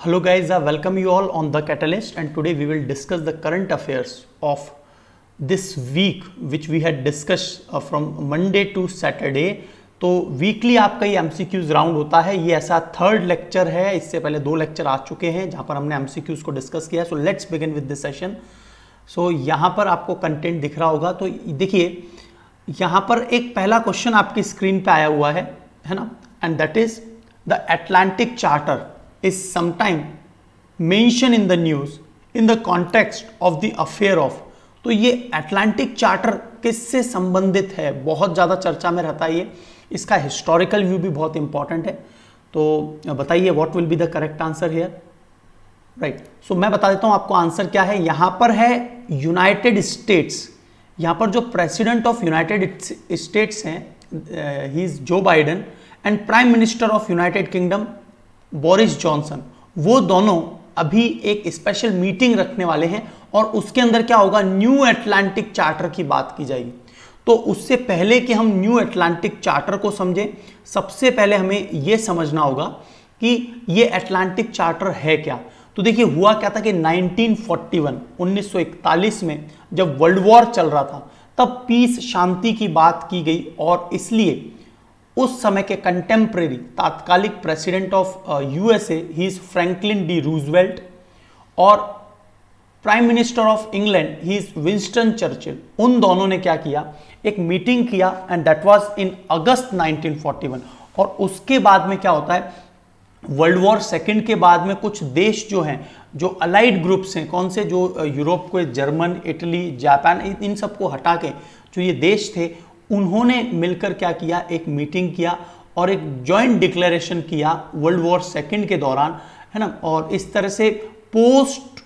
Hello guys, I welcome you all on The Catalyst, and today we will discuss the current affairs of this week which we had discussed from Monday to Saturday. तो weekly आपका ये MCQs round होता है, ये ऐसा third lecture है। इससे पहले 2 लेक्चर आ चुके हैं जहां पर हमने MCQs को डिस्कस किया। So let's begin with this session. So यहाँ पर आपको कंटेंट दिख रहा होगा, तो देखिए यहाँ पर एक पहला क्वेश्चन आपकी स्क्रीन पे आया हुआ है ना, and that is the Atlantic charter is sometime mentioned in the news in the context of the affair of। तो ये अटलांटिक चार्टर किससे संबंधित है, बहुत ज़्यादा चर्चा में रहता है ये। इसका हिस्टोरिकल व्यू भी बहुत इंपॉर्टेंट है। तो बताइए what will be the correct answer here, right. So मैं बता देता हूँ आपको आंसर क्या है। यहाँ पर है यूनाइटेड स्टेट्स। यहाँ पर जो प्रेसिडेंट ऑफ यूनाइटेड स्टेट्स हैं ही इज जो Biden, and prime minister of United kingdom Boris Johnson. वो दोनों अभी एक स्पेशल मीटिंग रखने वाले हैं और उसके अंदर क्या होगा, न्यू अटलांटिक चार्टर की बात की जाएगी। तो उससे पहले कि हम न्यू अटलांटिक चार्टर को समझें, सबसे पहले हमें यह समझना होगा कि ये अटलांटिक चार्टर है क्या। तो देखिए हुआ क्या था कि 1941 में जब वर्ल्ड वॉर चल रहा था तब पीस, शांति की बात की गई, और इसलिए उस समय के कंटेम्प्रेरी तात्कालिक president of USA he is Franklin D Roosevelt, और prime minister of England he is Winston Churchill. उन दोनों ने क्या किया, एक मीटिंग किया, and that was in August 1941। और उसके बाद में क्या होता है, वर्ल्ड वॉर सेकेंड के बाद में कुछ देश जो हैं, जो अलाइड ग्रुप्स हैं, कौन से, जो यूरोप को, जर्मन, इटली, जापान, इन सबको हटा के जो ये देश थे, उन्होंने मिलकर क्या किया, एक मीटिंग किया और एक जॉइंट डिक्लेरेशन किया वर्ल्ड वॉर सेकेंड के दौरान, है ना। और इस तरह से पोस्ट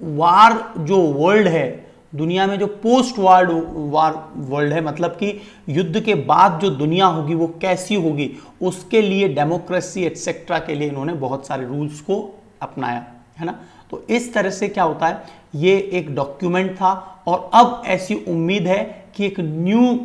वार जो वर्ल्ड है, दुनिया में जो पोस्ट वार वर्ल्ड है, मतलब कि युद्ध के बाद जो दुनिया होगी वो कैसी होगी, उसके लिए डेमोक्रेसी एटसेट्रा के लिए इन्होंने बहुत सारे रूल्स को अपनाया, है ना। तो इस तरह से क्या होता है, ये एक डॉक्यूमेंट था, और अब ऐसी उम्मीद है कि एक न्यू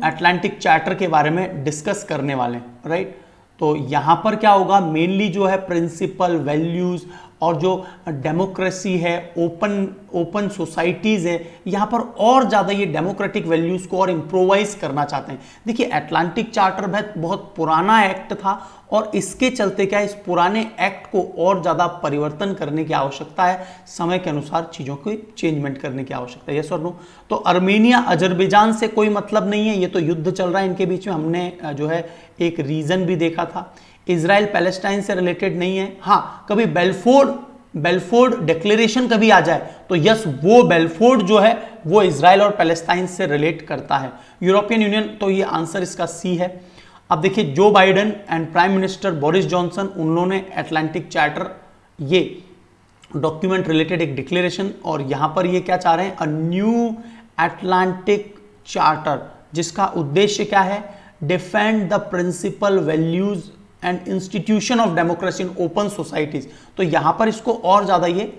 अटलांटिक चार्टर के बारे में डिस्कस करने वाले हैं, राइट। तो यहां पर क्या होगा, मेनली जो है प्रिंसिपल, वैल्यूज और जो डेमोक्रेसी है, ओपन सोसाइटीज है, यहां पर और ज्यादा ये डेमोक्रेटिक वैल्यूज को और इम्प्रोवाइज करना चाहते हैं। देखिए अटलांटिक चार्टर बहुत पुराना एक्ट था, और इसके चलते क्या है, इस पुराने एक्ट को और ज्यादा परिवर्तन करने की आवश्यकता है, समय के अनुसार चीजों को चेंजमेंट करने की आवश्यकता है। यस और नो। तो अर्मेनिया अजरबैजान से कोई मतलब नहीं है, ये तो युद्ध चल रहा है इनके बीच में। हमने जो है एक रीजन भी देखा था। इजराइल पैलेस्टाइन से रिलेटेड नहीं है। हाँ, कभी बेल्फोर्ड डिक्लेरेशन कभी आ जाए तो यस, वो बेल्फोर्ड जो है वो इजराइल और पैलेस्टाइन से रिलेट करता है। यूरोपियन यूनियन, तो ये आंसर इसका सी है। अब देखिए जो Biden and prime minister Boris Johnson, उन्होंने अटलांटिक चार्टर, ये डॉक्यूमेंट रिलेटेड एक डिक्लेरेशन, और यहां पर ये क्या चाह रहे हैं, अ न्यू अटलांटिक चार्टर, जिसका उद्देश्य क्या है, defend the principle, values and institution of democracy in open societies. तो यहां पर इसको और ज्यादा ये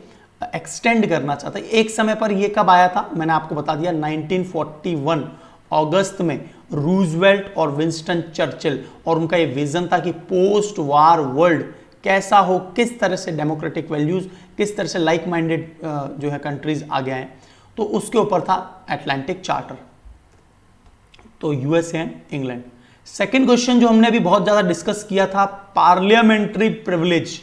एक्सटेंड करना चाहता है। एक समय पर ये कब आया था, मैंने आपको बता दिया, 1941 अगस्त में रूजवेल्ट और विंस्टन चर्चिल, और उनका ये विजन था कि पोस्ट वार वर्ल्ड कैसा हो, किस तरह से डेमोक्रेटिक वैल्यूज, किस तरह से लाइक माइंडेड जो है कंट्रीज आगे आए। तो उसके ऊपर था अटलांटिक चार्टर। तो USA and England. Second question जो हमने अभी बहुत ज्यादा डिस्कस किया था, पार्लियामेंट्री प्रिविलेज।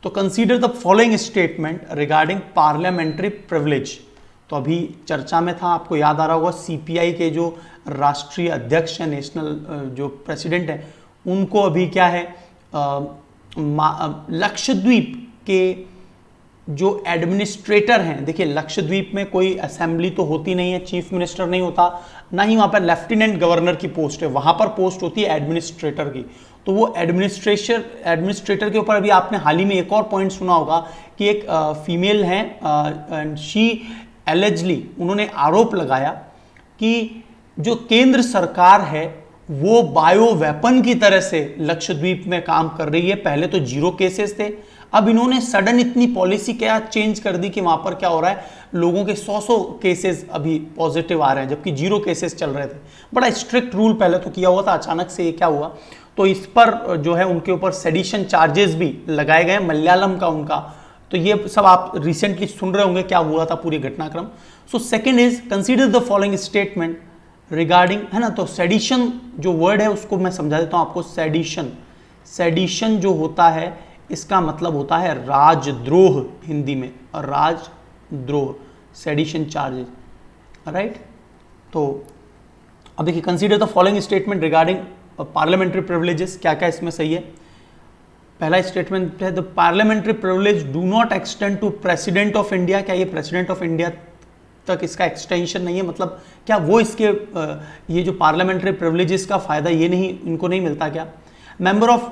तो consider the following statement regarding parliamentary privilege. तो अभी चर्चा में था, आपको याद आ रहा होगा, सीपीआई के जो राष्ट्रीय अध्यक्ष है, नेशनल जो प्रेसिडेंट है, उनको अभी क्या है, लक्षद्वीप के जो एडमिनिस्ट्रेटर हैं, देखिए लक्षद्वीप में कोई असेंबली तो होती नहीं है, चीफ मिनिस्टर नहीं होता, ना ही वहाँ पर लेफ्टिनेंट गवर्नर की पोस्ट है, वहाँ पर पोस्ट होती है एडमिनिस्ट्रेटर की। तो वो एडमिनिस्ट्रेटर के ऊपर अभी आपने हाल ही में एक और पॉइंट सुना होगा कि एक फीमेल हैं, शी एलिजली, उन्होंने आरोप लगाया कि जो केंद्र सरकार है वो बायो वेपन की तरह से लक्षद्वीप में काम कर रही है। पहले तो 0 केसेस थे, अब इन्होंने सडन इतनी पॉलिसी क्या चेंज कर दी कि वहां पर क्या हो रहा है, लोगों के 100 केसेस अभी पॉजिटिव आ रहे हैं, जबकि 0 केसेस चल रहे थे। बड़ा स्ट्रिक्ट रूल पहले तो किया हुआ था, अचानक से ये क्या हुआ। तो इस पर जो है उनके ऊपर सेडिशन चार्जेस भी लगाए गए, मलयालम का उनका। तो ये सब आप रिसेंटली सुन रहे होंगे क्या हुआ था पूरी घटनाक्रम। So second is consider the following statement regarding, है ना। तो सेडिशन जो वर्ड है उसको मैं समझा देता हूं आपको। सेडिशन जो होता है इसका मतलब होता है राजद्रोह हिंदी में, और राजद्रोह, सेडिशन चार्जेस, राइट। तो अब देखिए, consider the following statement regarding parliamentary privileges, क्या क्या इसमें सही है। पहला स्टेटमेंट है the parliamentary privilege do not extend to president of India. क्या ये प्रेसिडेंट ऑफ इंडिया तक इसका एक्सटेंशन नहीं है, मतलब क्या वो इसके ये जो पार्लियामेंट्री प्रिविलेजेस का फायदा ये नहीं, इनको नहीं मिलता क्या। Member of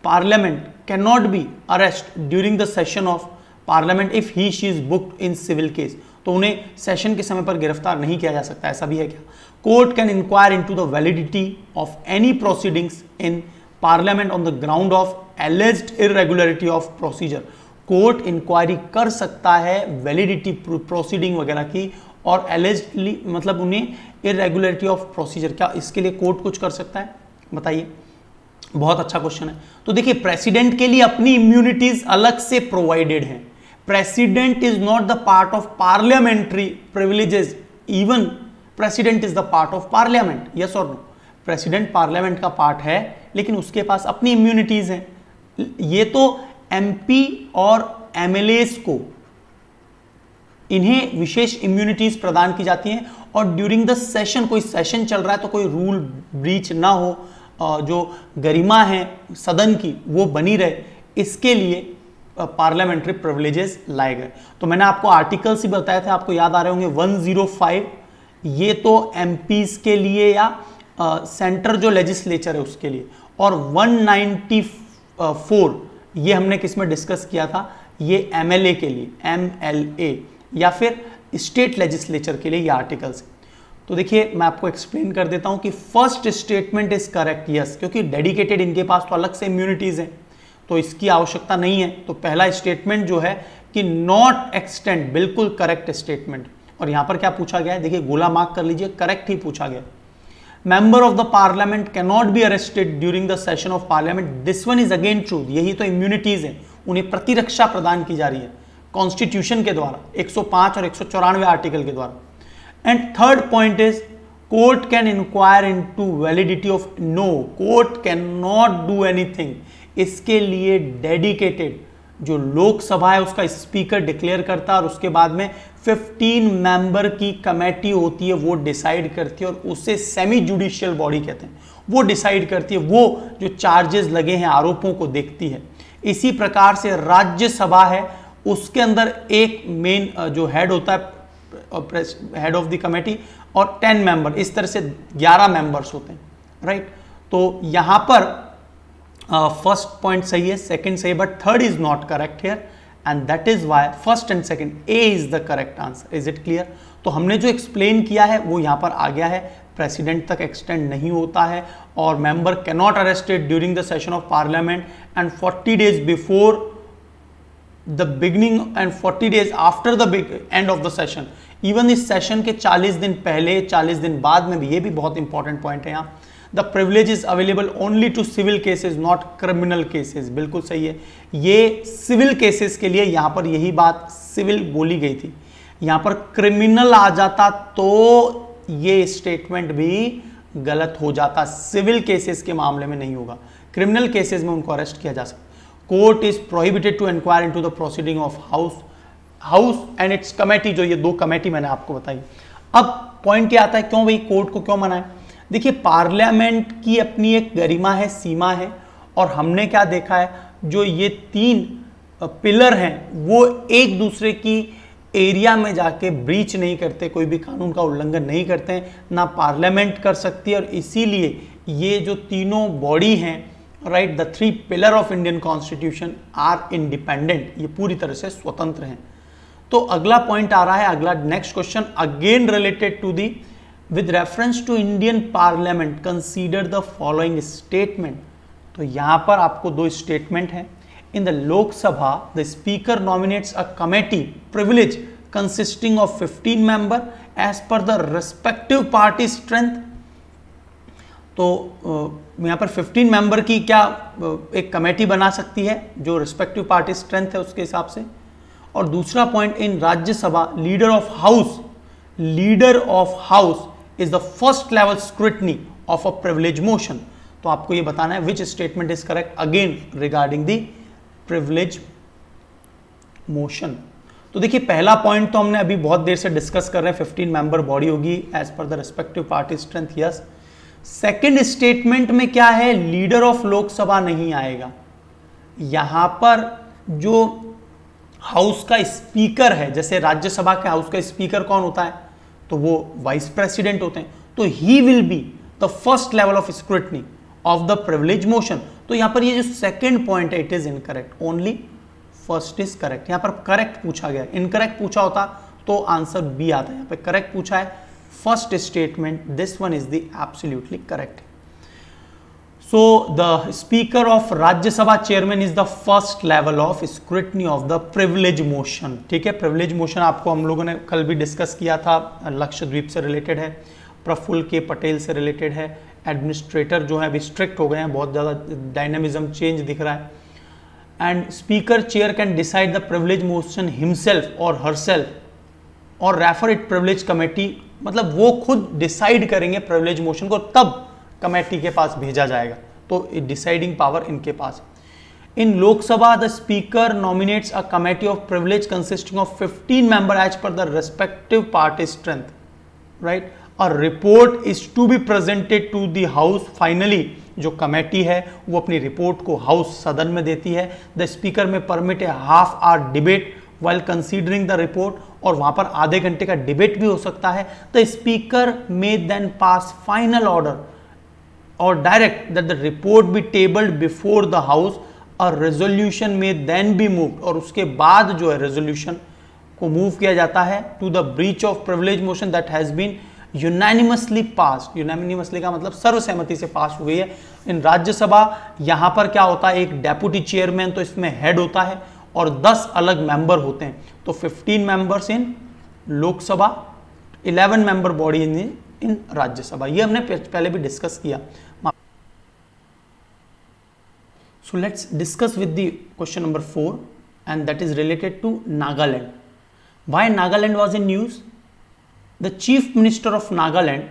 parliament can not be arrest during the session of parliament if he she is booked in civil case. तो उन्हें सेशन के समय पर गिरफ्तार नहीं किया जा सकता, ऐसा भी है क्या। Court can inquire into the validity of any proceedings in parliament on the ground of alleged irregularity of procedure. Court inquiry कर सकता है वैलिडिटी प्रोसीडिंग वगैरह की, और एलिज्डली मतलब उन्हें इरेगुलरिटी ऑफ प्रोसीजर, क्या इसके लिए कोर्ट कुछ कर सकता है, बताइए। बहुत अच्छा क्वेश्चन है। तो देखिए, प्रेसिडेंट के लिए अपनी इम्यूनिटीज अलग से प्रोवाइडेड हैं। President is not the part of parliamentary privileges, even president is the part of parliament, yes और नो। प्रेसिडेंट पार्लियामेंट का पार्ट है, लेकिन उसके पास अपनी इम्यूनिटीज हैं। ये तो एमपी और एमएलएस को, इन्हें विशेष इम्यूनिटीज प्रदान की जाती हैं, और ड्यूरिंग द सेशन, कोई सेशन चल रहा है तो कोई रूल ब्रीच ना हो, जो गरिमा है सदन की वो बनी रहे, इसके लिए पार्लियामेंट्री प्रिविलेजेस लाए गए। तो मैंने आपको आर्टिकल्स ही बताए थे, आपको याद आ रहे होंगे। 105 ये तो एमपीज के लिए या सेंटर जो लेजिस्लेचर है उसके लिए, और 194 ये हमने किस में डिस्कस किया था, ये एमएलए के लिए, एमएलए या फिर स्टेट लेजिस्लेचर के लिए ये आर्टिकल्स। तो देखिए, मैं आपको एक्सप्लेन कर देता हूं कि first statement is correct, yes, क्योंकि डेडिकेटेड इनके पास तो अलग से इम्यूनिटीज हैं, तो इसकी आवश्यकता नहीं है। तो पहला स्टेटमेंट जो है कि नॉट एक्सटेंड, बिल्कुल करेक्ट स्टेटमेंट। और यहां पर क्या पूछा गया है, देखिए गोला मार्क कर लीजिए, करेक्ट ही पूछा गया। Member of the parliament can not be arrested during the session of parliament, this one is again true. यही तो इम्यूनिटीज है, उन्हें प्रतिरक्षा प्रदान की जा रही है कॉन्स्टिट्यूशन के द्वारा, 105 और 194 आर्टिकल के द्वारा। And third point is court can inquire into validity of, no, court can not do anything. इसके लिए डेडिकेटेड जो लोकसभा है उसका स्पीकर डिक्लेयर करता है, और उसके बाद में 15 मेंबर की कमेटी होती है, वो डिसाइड करती है, और उसे सेमी जुडिशियल बॉडी कहते हैं, वो डिसाइड करती है, वो जो चार्जेस लगे हैं आरोपों को देखती है। इसी प्रकार से राज्यसभा है, उसके अंदर एक मेन जो हेड होता है, हेड ऑफ द कमेटी, और 10 मेंबर, इस तरह से 11 मेंबर्स होते हैं, राइट। तो यहां पर फर्स्ट पॉइंट सही है, सेकंड सही है, but third is not correct here, and that is why first and second, A is the correct answer. Is it clear. तो हमने जो एक्सप्लेन किया है वो यहां पर आ गया है, प्रेसिडेंट तक एक्सटेंड नहीं होता है, और member can not arrested during the session of parliament and 40 days before the beginning and 40 days after the end of the session. Even इस सेशन के 40 दिन पहले, 40 दिन बाद में भी, ये भी बहुत इंपॉर्टेंट पॉइंट है यहाँ। The privilege is available only to civil cases, not criminal cases, बिल्कुल सही है। ये सिविल केसेस के लिए, यहां पर यही बात सिविल बोली गई थी, यहां पर क्रिमिनल आ जाता तो ये स्टेटमेंट भी गलत हो जाता। सिविल केसेस के मामले में नहीं होगा, क्रिमिनल केसेस में उनको अरेस्ट किया जा सकता। Court is prohibited to inquire into the proceeding of house and its committee, जो ये दो कमेटी मैंने आपको बताई। अब पॉइंट ये आता है, क्यों भाई कोर्ट को क्यों मना है। देखिए, पार्लियामेंट की अपनी एक गरिमा है, सीमा है, और हमने क्या देखा है, जो ये 3 पिलर हैं वो एक दूसरे की एरिया में जाके ब्रीच नहीं करते, कोई भी कानून का उल्लंघन नहीं करते हैं, ना पार्लियामेंट कर सकती है। और इसीलिए ये जो तीनों बॉडी हैं, right, the 3 pillar of Indian constitution are independent, ये पूरी तरह से स्वतंत्र हैं। तो अगला पॉइंट आ रहा है, अगला next question again related to the with reference to Indian Parliament consider the following statement। तो यहां पर आपको 2 स्टेटमेंट हैं। In the Lok Sabha, the Speaker nominates a committee privilege consisting of 15 member as per the respective party strength। तो यहाँ पर 15 member की क्या एक कमेटी बना सकती है जो रिस्पेक्टिव पार्टी स्ट्रेंथ है उसके हिसाब से। और दूसरा point, in Rajya Sabha leader of house is the first level scrutiny of a privilege motion. तो आपको ये बताना है which statement is correct again regarding the privilege motion. तो देखिए पहला पॉइंट तो हमने अभी बहुत देर से डिस्कस कर रहे हैं, 15 मेंबर बॉडी होगी as per the respective party strength, yes. Second statement में क्या है, लीडर ऑफ लोकसभा नहीं आएगा। यहां पर जो हाउस का स्पीकर है, जैसे राज्यसभा के हाउस का स्पीकर कौन होता है, तो वो वाइस प्रेसिडेंट होते हैं, तो he will be the first level of scrutiny of the privilege motion. तो यहां पर ये जो सेकेंड पॉइंट है it is incorrect, only first is correct. यहां पर करेक्ट पूछा गया, इनकरेक्ट पूछा होता तो आंसर बी आता है। यहां पर करेक्ट पूछा है, first statement, this one is the absolutely correct. So the speaker of Rajya Sabha chairman is the first level of scrutiny of the privilege motion. ठीक है, प्रिविलेज मोशन आपको हम लोगों ने कल भी डिस्कस किया था, लक्षद्वीप से रिलेटेड है, प्रफुल्ल के पटेल से रिलेटेड है। एडमिनिस्ट्रेटर जो है अभी स्ट्रिक्ट हो गए हैं, बहुत ज़्यादा डायनामिज्म चेंज दिख रहा है। And speaker chair can decide the privilege motion himself और हरसेल्फ और रेफर इट प्रिविलेज कमेटी, मतलब वो खुद डिसाइड करेंगे प्रिविलेज मोशन को, तब कमेटी के पास भेजा जाएगा। तो डिसाइडिंग पावर इनके पास। In Lok Sabha the speaker nominates a committee of privilege consisting of 15 member as per the respective party strength, right. A report is to be presented to the house. Finally जो committee है वो अपनी report को house सदन में देती है। The speaker में permit A half hour debate while considering the report, और वहां पर आधे घंटे का डिबेट भी हो सकता है। The speaker may then pass final order or direct that the report be tabled before the house, a resolution may then be moved, और उसके बाद जो है रेजोल्यूशन को मूव किया जाता है to the breach of privilege motion that has been unanimously passed। unanimously का मतलब सर्वसहमति से पास हो गई है। इन राज्यसभा यहां पर क्या होता है, एक डेप्यूटी चेयरमैन तो इसमें हेड होता है और 10 अलग मेंबर होते हैं। तो 15 members in Lok Sabha, 11 member body in Rajya Sabha, ये हमने पहले भी डिस्कस किया। So let's discuss with the question number 4 and that is related to Nagaland. Why Nagaland was in news? The chief minister of Nagaland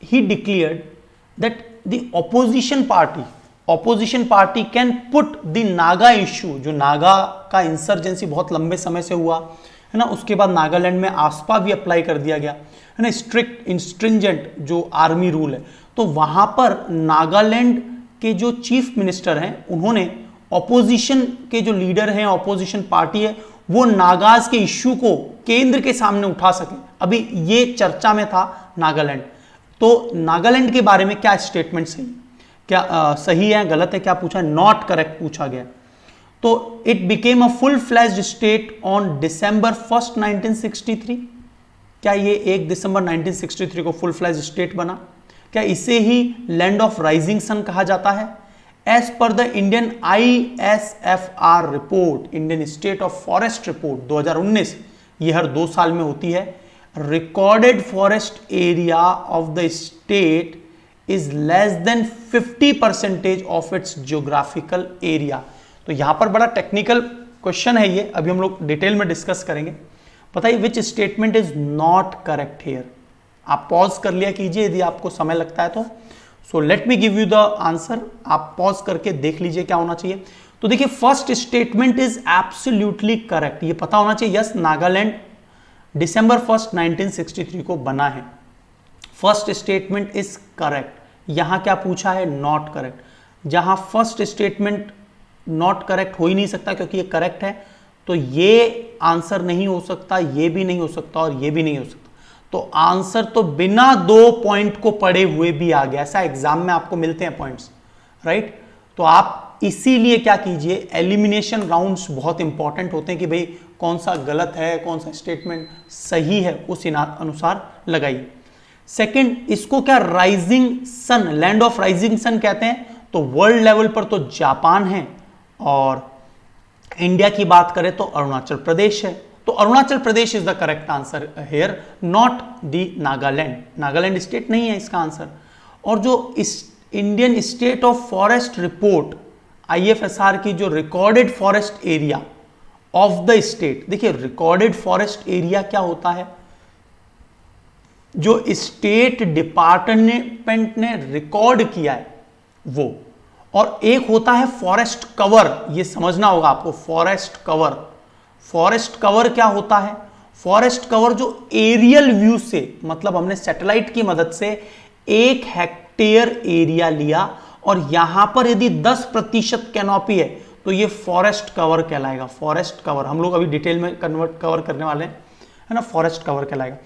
he declared that the opposition party can put the Naga issue, जो नागा का insurgency बहुत लंबे समय से हुआ है ना, उसके बाद नागालैंड में आसपा भी अप्लाई कर दिया गया है ना, स्ट्रिक्ट इंस्ट्रिंजेंट जो आर्मी रूल है। तो वहां पर नागालैंड के जो चीफ मिनिस्टर हैं उन्होंने ऑपोजिशन के जो लीडर हैं, ऑपोजिशन पार्टी है, वो नागाज के इश्यू को केंद्र के सामने उठा सके। अभी ये चर्चा में था नागालैंड। तो नागालैंड के बारे में क्या स्टेटमेंट सही, क्या सही है गलत है, क्या पूछा? नॉट करेक्ट पूछा गया। तो it became a full flashed state on December 1st 1963। क्या ये 1 दिसंबर 1963 को फुल फ्लैश्ड स्टेट बना? क्या इसे ही लैंड ऑफ राइजिंग सन कहा जाता है? As per the Indian ISFR report, Indian state of forest report 2019, ये हर 2 साल में होती है। Recorded forest area of the state is less than 50% of its geographical area. तो यहां पर बड़ा टेक्निकल क्वेश्चन है ये, अभी हम लोग डिटेल में डिस्कस करेंगे। बताइए which statement is not correct here. आप पॉज कर लिया कीजिए यदि आपको समय लगता है तो। So let me give you the answer, आप पॉज करके देख लीजिए क्या होना चाहिए। तो देखिए first statement is absolutely correct, ये पता होना चाहिए। यस, नागालैंड December 1st 1963 को बना है। First statement is correct. यहां क्या पूछा है? Not correct. जहां फर्स्ट स्टेटमेंट नॉट करेक्ट हो ही नहीं सकता क्योंकि ये करेक्ट है, तो ये आंसर नहीं हो सकता, ये भी नहीं हो सकता और ये भी नहीं हो सकता। तो आंसर तो बिना 2 पॉइंट को पढ़े हुए भी आ गया। ऐसा एग्जाम में आपको मिलते हैं पॉइंट्स, राइट। तो आप इसीलिए क्या कीजिए, एलिमिनेशन राउंड्स बहुत इंपॉर्टेंट होते हैं कि भाई कौन सा गलत है, कौन सा स्टेटमेंट सही है, उस अनुसार लगाइए। सेकंड, इसको क्या rising sun, land of rising sun कहते हैं। तो वर्ल्ड लेवल पर तो जापान है और इंडिया की बात करें तो अरुणाचल प्रदेश है। तो Arunachal Pradesh is the correct answer here, not the Nagaland. Nagaland state नहीं है इसका आंसर। और जो इस Indian state of forest report IFSR की जो recorded forest area of the state, देखिए रिकॉर्डेड फॉरेस्ट एरिया क्या होता है, जो स्टेट डिपार्टमेंट ने रिकॉर्ड किया है वो, और एक होता है फॉरेस्ट कवर, ये समझना होगा आपको। फॉरेस्ट कवर क्या होता है? फॉरेस्ट कवर जो एरियल व्यू से, मतलब हमने सैटेलाइट की मदद से 1 हेक्टेयर एरिया लिया और यहां पर यदि 10% कैनोपी है तो ये फॉरेस्ट कवर कहलाएगा। फॉरेस्ट कवर हम लोग अभी डिटेल में कवर करने वाले हैं, है ना, फॉरेस्ट कवर कहलाएगा।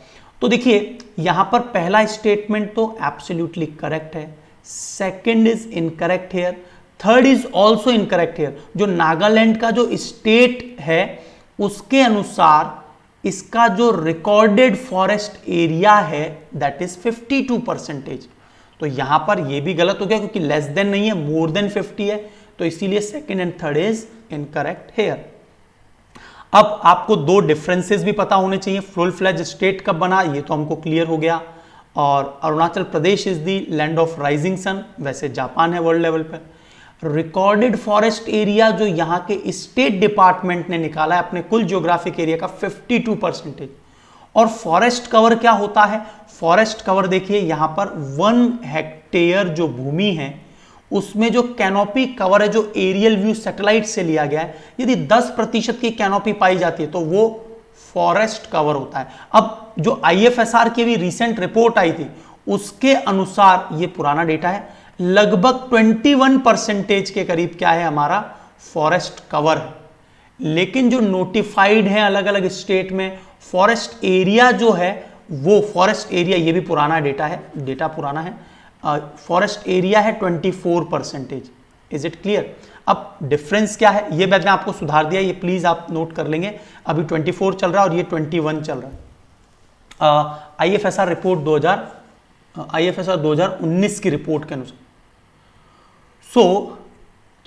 तो देखिए यहां पर पहला स्टेटमेंट तो एब्सोल्युटली करेक्ट है, second is incorrect here, third is also incorrect here. जो नागालैंड का जो स्टेट है उसके अनुसार इसका जो रिकॉर्डेड फॉरेस्ट एरिया है दैट इज 52%। तो यहां पर ये भी गलत हो गया क्योंकि लेस देन नहीं है, मोर देन 50 है, तो इसीलिए second and third is incorrect here. अब आपको दो डिफरेंसेस भी पता होने चाहिए। फुल फ्लेज स्टेट कब बना ये तो हमको क्लियर हो गया, और Arunachal Pradesh is the land of rising sun, वैसे जापान है वर्ल्ड लेवल पर। रिकॉर्डेड फॉरेस्ट एरिया जो यहाँ के स्टेट डिपार्टमेंट ने निकाला है अपने कुल ज्योग्राफिक एरिया का 52%। और फॉरेस्ट कवर क्या होता है? फॉरेस्ट कवर देखिए यहां पर 1 हेक्टेयर जो भूमि है उसमें जो कैनोपी कवर है, जो एरियल व्यू सैटेलाइट से लिया गया है, यदि 10% की कैनोपी पाई जाती है तो वो फॉरेस्ट कवर होता है। अब जो IFSR की भी रिसेंट रिपोर्ट आई थी उसके अनुसार, ये पुराना डेटा है, लगभग 21% के करीब क्या है हमारा फॉरेस्ट कवर है। लेकिन जो नोटिफाइड है अलग अलग स्टेट में फॉरेस्ट एरिया जो है, वो फॉरेस्ट एरिया, ये भी पुराना डेटा है, डेटा पुराना है, फॉरेस्ट एरिया है 24%। Is it clear? अब डिफरेंस क्या है ये मैंने आपको सुधार दिया, ये प्लीज आप नोट कर लेंगे। अभी 24 चल रहा है और ये 21 चल रहा है। IFSR रिपोर्ट 2019 की रिपोर्ट के अनुसार।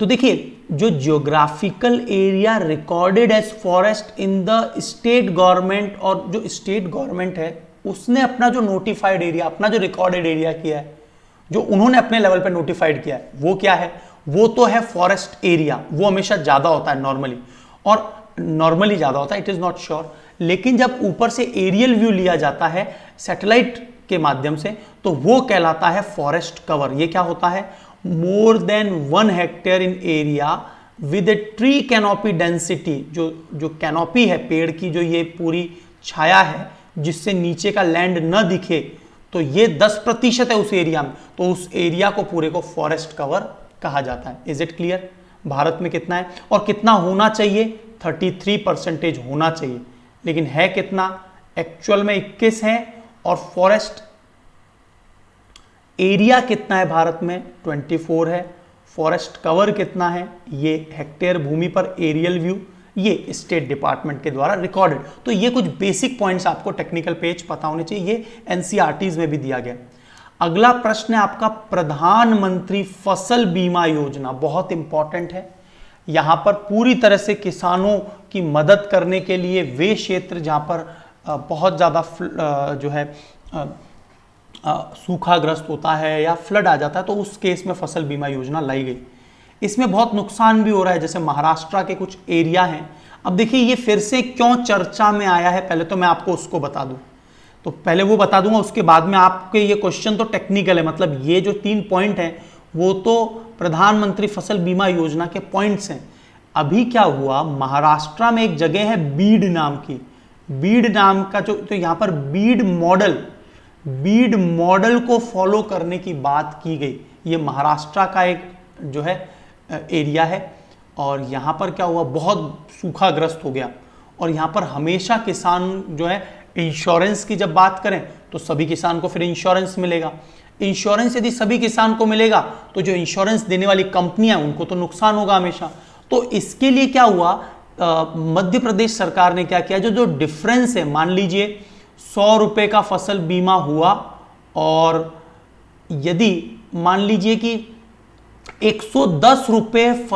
तो देखिए जो geographical area recorded as forest in the state government, और जो स्टेट गवर्नमेंट है उसने अपना जो नोटिफाइड एरिया, अपना जो रिकॉर्डेड एरिया किया है, जो उन्होंने अपने लेवल पे नोटिफाइड किया है, वो क्या है? वो तो है फॉरेस्ट एरिया। वो हमेशा ज्यादा होता है नॉर्मली, और नॉर्मली ज्यादा होता है, इट इज नॉट श्योर। लेकिन जब ऊपर से एरियल व्यू लिया जाता है सैटेलाइट के माध्यम से तो वो कहलाता है फॉरेस्ट कवर। ये क्या होता है? More than 1 hectare in area with a tree canopy density, जो कैनोपी है पेड़ की, जो ये पूरी छाया है जिससे नीचे का लैंड न दिखे, तो ये 10% है उस एरिया में, तो उस एरिया को पूरे को फॉरेस्ट कवर कहा जाता है। Is it clear? भारत में कितना है और कितना होना चाहिए? 33% होना चाहिए, लेकिन है कितना? एक्चुअल में 21 है, और फॉरेस्ट एरिया कितना है भारत में? 24 है। फॉरेस्ट कवर कितना है? ये हेक्टेयर भूमि पर एरियल व्यू, ये स्टेट डिपार्टमेंट के द्वारा रिकॉर्डेड। तो ये कुछ बेसिक पॉइंट्स आपको टेक्निकल पेज पता होने चाहिए, ये NCERTs में भी दिया गया। अगला प्रश्न है आपका प्रधानमंत्री फसल बीमा योजना, बहुत इंपॉर्टेंट है। यहां पर पूरी तरह से किसानों की मदद करने के लिए वे क्षेत्र जहां पर बहुत ज़्यादा जो है सूखाग्रस्त होता है या फ्लड आ जाता है, तो उस केस में फसल बीमा योजना लाई गई। इसमें बहुत नुकसान भी हो रहा है, जैसे महाराष्ट्र के कुछ एरिया हैं। अब देखिए ये फिर से क्यों चर्चा में आया है, पहले तो मैं आपको उसको बता दूं, तो पहले वो बता दूंगा, उसके बाद में आपके ये क्वेश्चन तो टेक्निकल है, मतलब ये जो 3 पॉइंट हैं वो तो प्रधानमंत्री फसल बीमा योजना के पॉइंट्स हैं। अभी क्या हुआ, महाराष्ट्र में एक जगह है बीड नाम की, बीड नाम का जो, तो यहाँ पर बीड मॉडल को फॉलो करने की बात की गई। ये महाराष्ट्र का एक जो है एरिया है, और यहाँ पर क्या हुआ, बहुत सूखाग्रस्त हो गया, और यहाँ पर हमेशा किसान जो है इंश्योरेंस की जब बात करें तो सभी किसान को फिर इंश्योरेंस मिलेगा। इंश्योरेंस यदि सभी किसान को मिलेगा तो जो इंश्योरेंस देने वाली कंपनियां उनको तो नुकसान होगा हमेशा। तो इसके लिए क्या हुआ, मध्य प्रदेश सरकार ने क्या किया, जो डिफरेंस है, मान लीजिए 100 रुपए का फसल बीमा हुआ, और यदि मान लीजिए कि 110 रुपए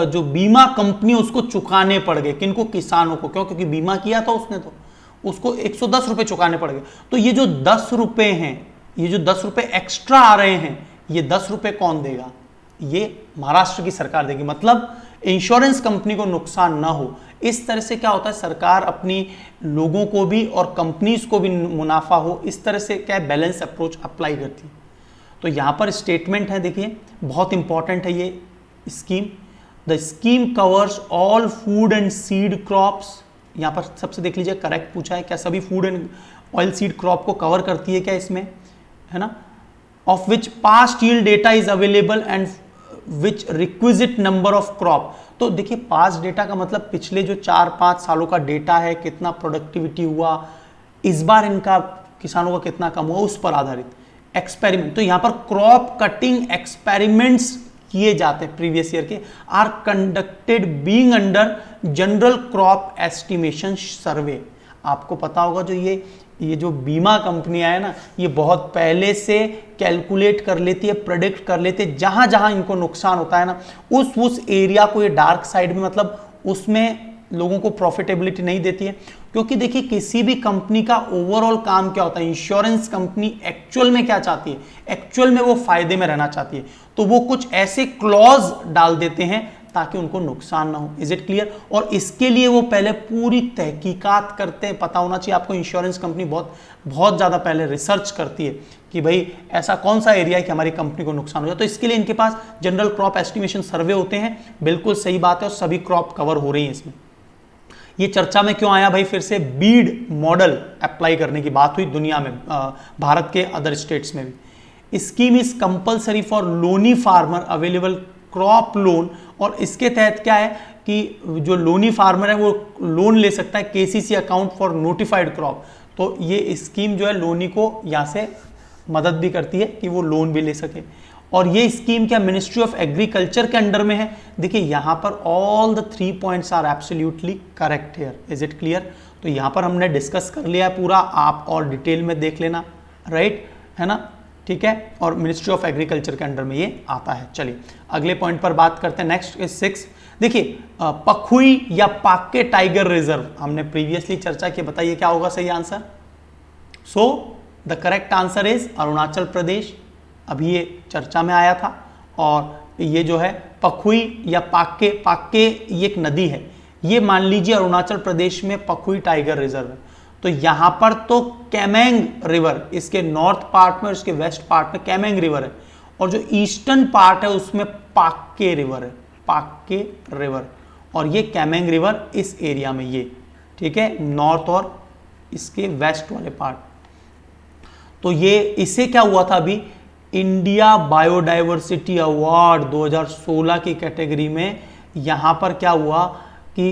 जो बीमा कंपनी उसको चुकाने पड़ गए, किनको? किसानों को। क्यों? क्योंकि बीमा किया था उसने, तो उसको 110 रुपए चुकाने पड़ गए। तो ये जो 10 रुपए हैं, ये जो 10 रुपए एक्स्ट्रा आ रहे हैं, ये 10 रुपए कौन देगा? ये महाराष्ट्र की सरकार देगी। मतलब इंश्योरेंस कंपनी को नुकसान ना हो, इस तरह से क्या होता है, सरकार अपनी लोगों को भी और कंपनीज को भी मुनाफा हो, इस तरह से क्या बैलेंस अप्रोच अप्लाई करती है। तो यहां पर स्टेटमेंट है, देखिए बहुत इंपॉर्टेंट है ये scheme. The scheme covers all food and seed crops. यहां पर सबसे देख लीजिए करेक्ट पूछा है, क्या सभी food and oil seed crop को कवर करती है क्या इसमें, है ना? Of which past yield data is available and which requisite number of crop. तो देखिए पास्ट डेटा का मतलब पिछले जो 4-5 सालों का डेटा है, कितना प्रोडक्टिविटी हुआ, इस बार इनका किसानों का कितना कम हुआ, उस पर आधारित। एक्सपेरिमेंट, तो यहां पर क्रॉप कटिंग एक्सपेरिमेंट्स किए जाते हैं प्रीवियस ईयर के, are conducted being under general crop estimation survey. आपको पता होगा जो ये जो बीमा कंपनियां है ना, ये बहुत पहले से कैलकुलेट कर लेती है, प्रेडिक्ट कर लेती है, जहां जहां इनको नुकसान होता है ना, उस एरिया को ये डार्क साइड में, मतलब उसमें लोगों को प्रॉफिटेबिलिटी नहीं देती है। क्योंकि देखिए किसी भी कंपनी का ओवरऑल काम क्या होता है, इंश्योरेंस कंपनी एक्चुअल में क्या चाहती है, एक्चुअल में वो फायदे में रहना चाहती है, तो वो कुछ ऐसे क्लॉज डाल देते हैं ताकि उनको नुकसान ना हो। Is it clear? और इसके लिए वो पहले पूरी तहकीकात करते हैं, पता होना चाहिए आपको, इंश्योरेंस कंपनी बहुत ज्यादा पहले रिसर्च करती है कि भाई ऐसा कौन सा एरिया है कि हमारी कंपनी को नुकसान हो जाए। तो इसके लिए इनके पास जनरल क्रॉप एस्टिमेशन सर्वे होते हैं। बिल्कुल सही बात है, और सभी क्रॉप कवर हो रही है इसमें। ये चर्चा में क्यों आया भाई, फिर से बीड मॉडल अप्लाई करने की बात हुई दुनिया में, भारत के अदर स्टेट्स में भी। Scheme is compulsory for Loni farmer available crop loan, और इसके तहत क्या है कि जो लोनी फार्मर है वो लोन ले सकता है KCC account for notified crop. तो ये स्कीम जो है लोनी को यहाँ से मदद भी करती है कि वो लोन भी ले सके। और ये स्कीम क्या मिनिस्ट्री ऑफ एग्रीकल्चर के अंडर में है। देखिए यहाँ पर all the 3 points are absolutely correct here. Is it clear? तो यहाँ पर हमने डिस्कस कर लिया है पूरा, आप और डिटेल में देख लेना, राइट, है ना? ठीक है, और मिनिस्ट्री ऑफ एग्रीकल्चर के अंडर में ये आता है। चलिए अगले पॉइंट पर बात करते हैं। Next is 6। देखिए पखुई या पाक्के टाइगर रिजर्व, हमने प्रीवियसली चर्चा की, बताइए क्या होगा सही answer. So the correct answer is Arunachal Pradesh. अभी ये चर्चा में आया था, और ये जो है पखुई या पाक्के ये एक नदी है, ये मान लीजिए अरुणाचल प्रदेश में पखुई टाइगर रिजर्व है। तो यहां पर तो कैमेंग रिवर, इसके नॉर्थ पार्ट में और इसके वेस्ट पार्ट में कैमेंग रिवर है, और जो ईस्टर्न पार्ट है उसमें पाक्के रिवर है, पाक्के रिवर, और ये कैमेंग रिवर इस एरिया में, ये ठीक है, नॉर्थ और इसके वेस्ट वाले पार्ट। तो ये इसे क्या हुआ था अभी, इंडिया बायोडाइवर्सिटी अवार्ड 2016 की कैटेगरी में यहां पर क्या हुआ कि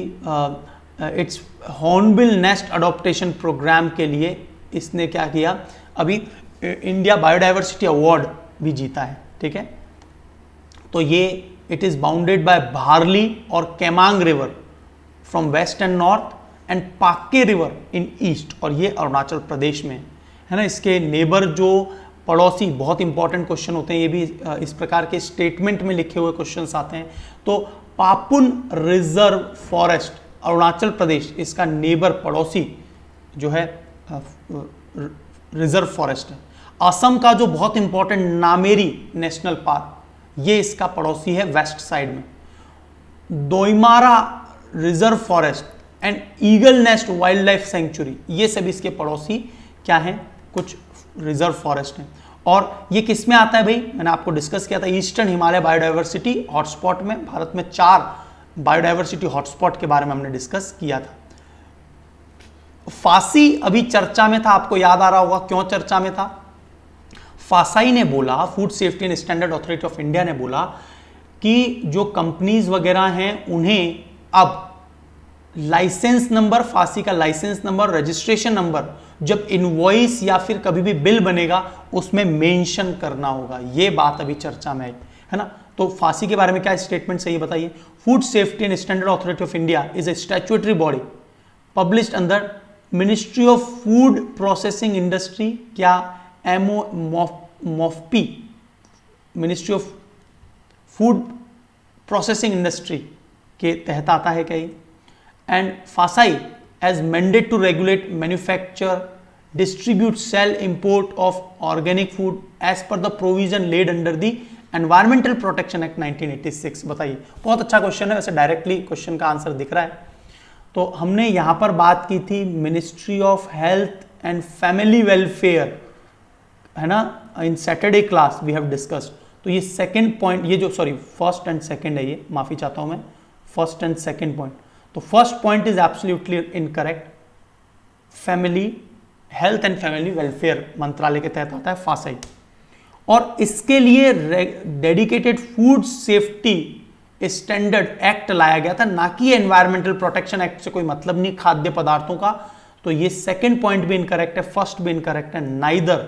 it's hornbill nest adoption programme के लिए इसने क्या किया, अभी इंडिया बायोडाइवर्सिटी अवार्ड भी जीता है। ठीक है, तो ये it is bounded by Bhareli और Kameng river from west and north and Pakke river in east, और ये अरुणाचल प्रदेश में है ना। इसके नेबर जो पड़ोसी, बहुत इंपॉर्टेंट क्वेश्चन होते हैं ये भी, इस प्रकार के स्टेटमेंट में लिखे हुए क्वेश्चंस आते हैं। तो पापुन रिजर्व फॉरेस्ट अरुणाचल प्रदेश, इसका नेबर पड़ोसी जो है रिजर्व फॉरेस्ट है। असम का जो बहुत इंपॉर्टेंट नामेरी नेशनल पार्क, ये इसका पड़ोसी है वेस्ट साइड में। Doimara reserve forest and eagle nest wildlife sanctuary, ये सभी इसके पड़ोसी क्या हैं, कुछ रिजर्व फॉरेस्ट हैं। और ये किस में आता है भाई, मैंने आपको डिस्कस किया था ईस्टर्न हिमालय बायोडाइवर्सिटी हॉटस्पॉट में। भारत में 4 बायोडाइवर्सिटी हॉटस्पॉट के बारे में हमने डिस्कस किया था। फासी अभी चर्चा में था, आपको याद आ रहा होगा क्यों चर्चा में था। फासाई ने बोला, food safety and standard authority of India ने बोला कि जो कंपनीज वगैरह हैं उन्हें अब लाइसेंस नंबर, फासी का लाइसेंस नंबर, रजिस्ट्रेशन नंबर जब इनवॉइस या फिर कभी भी बिल बनेगा उसमें मेंशन करना होगा। यह बात अभी चर्चा में आई है ना। तो फासी के बारे में क्या स्टेटमेंट सही बताइए। Food safety and standard authority of India is a statutory body published under ministry of food processing industry, क्या MOFP, ministry of food processing industry के तहत आता है क्या ये। And FSSAI as mandate to regulate manufacture, distribute, sell, import of organic food as per the provision laid under the environmental protection act 1986। बताइए, बहुत अच्छा क्वेश्चन है, वैसे डायरेक्टली क्वेश्चन का आंसर दिख रहा है। तो हमने यहां पर बात की थी ministry of health and family welfare, है ना, in Saturday class we have discussed. तो ये सेकंड पॉइंट, ये जो सॉरी फर्स्ट एंड सेकंड है, ये माफी चाहता हूं मैं, फर्स्ट एंड सेकंड पॉइंट। तो first point is absolutely incorrect. Family health and family welfare मंत्रालय के तहत आता है फासाई, और इसके लिए dedicated food safety standard act लाया गया था, ना कि एनवायरमेंटल प्रोटेक्शन एक्ट से कोई मतलब नहीं खाद्य पदार्थों का। तो ये सेकंड पॉइंट भी इनकरेक्ट है, फर्स्ट भी इनकरेक्ट है, नाइदर,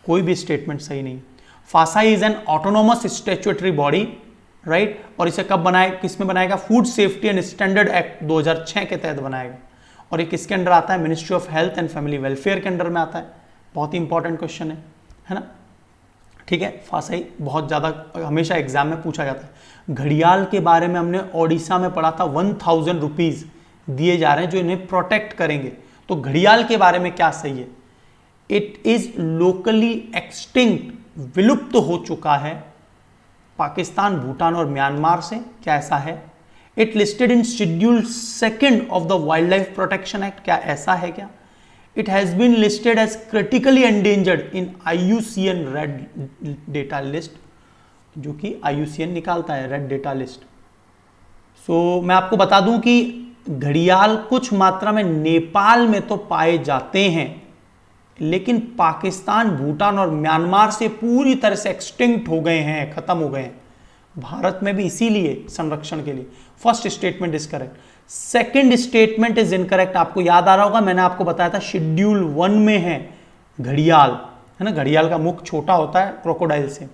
कोई भी स्टेटमेंट सही नहीं। FSSAI is an autonomous statutory body, right, और इसे कब बनाए, किसमें बनाएगा, food safety and standard act 2006 के तहत बनाएगा, और ये किसके अंडर आता है, ministry of health and family welfare के अंडर में आता है। बहुत ही इंपॉर्टेंट क्वेश्चन है ना, ठीक है। फासाई बहुत ज़्यादा हमेशा एग्जाम में पूछा जाता है। घड़ियाल के बारे में हमने ओडिशा में पढ़ा था, 1000 रुपीज़ दिए जा रहे हैं जो इन्हें प्रोटेक्ट करेंगे। तो घड़ियाल के बारे में क्या सही है, इट इज लोकली एक्सटिंक्ट, विलुप्त हो चुका है पाकिस्तान, भूटान और म्यांमार से, क्या ऐसा है। It listed in schedule 2 of the wild life protection act, क्या ऐसा है क्या। It has been listed as critically endangered in IUCN Red Data List, जो कि IUCN निकालता है रेड डेटा लिस्ट। सो मैं आपको बता दूं कि घड़ियाल कुछ मात्रा में नेपाल में तो पाए जाते हैं, लेकिन पाकिस्तान, भूटान और म्यांमार से पूरी तरह से एक्सटिंक्ट हो गए हैं, खत्म हो गए हैं। भारत में भी इसीलिए संरक्षण के लिए। First statement is correct, second statement is incorrect. आपको याद आ रहा होगा, मैंने आपको बताया था शेड्यूल 1 में है घड़ियाल, है ना, घड़ियाल का मुख छोटा होता है क्रोकोडाइल से।